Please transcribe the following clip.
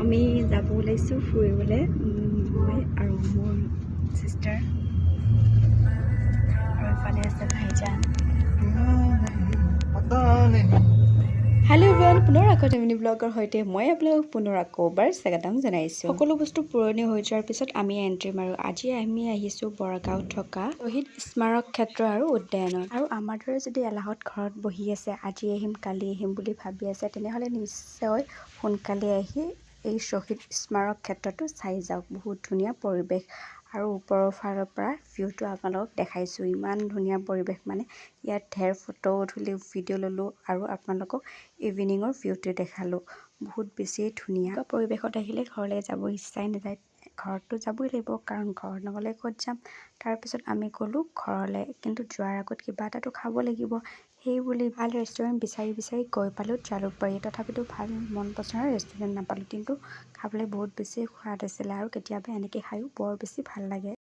আমি যাব ওলাইছোঁ ফুৰিবলৈ মই আৰু মোৰ চিষ্টাৰ আৰু ইফালে আছে ভাইজান। হেল্ল' এভৰিৱান, পুনৰ আকৌ মিনি ব্লগৰ সৈতে মই আপোনালোকক পুনৰ আকৌ এবাৰ স্বাগতম জনাইছোঁ। সকলো বস্তু পুৰণি হৈ যোৱাৰ পিছত আমি এণ্ট্ৰি মাৰোঁ। আজি আমি আহিছোঁ বৰগাঁৱত থকা শ্বহীদ স্মাৰক ক্ষেত্ৰ আৰু উদ্যানত। আৰু আমাৰ দৰে যদি এলাহত ঘৰত বহি আছে, আজি আহিম কালি আহিম বুলি ভাবি আছে, তেনেহ'লে নিশ্চয় সোনকালে আহি এই শ্বহীদ স্মাৰক ক্ষেত্ৰটো চাই যাওক। বহুত ধুনীয়া পৰিৱেশ আৰু ওপৰৰ ফালৰ পৰা ভিউটো আপোনালোকক দেখাইছোঁ। ইমান ধুনীয়া পৰিৱেশ, মানে ইয়াত ঢেৰ ফটো উঠিলোঁ, ভিডিঅ' ল'লোঁ আৰু আপোনালোকক ইভিনিঙৰ ভিউটো দেখালোঁ। বহুত বেছি ধুনীয়া পৰিৱেশত আহিলে ঘৰলৈ যাব ইচ্ছাই নাযায়। ঘৰততো যাবই লাগিব, কাৰণ ঘৰত নগ'লে ক'ত যাম। তাৰপিছত আমি গ'লোঁ ঘৰলৈ, কিন্তু যোৱাৰ আগত কিবা এটাতো খাব লাগিব। সেই বুলি ভাল ৰেষ্টুৰেণ্ট বিচাৰি গৈ পালোঁ জালুকবাৰী। তথাপিতো ভাল মন পচন্দৰ ৰেষ্টুৰেণ্ট নাপালোঁ, কিন্তু খাবলৈ বহুত বেছি সোৱাদ আছিলে আৰু কেতিয়াবা এনেকৈ খায়ো বৰ বেছি ভাল লাগে।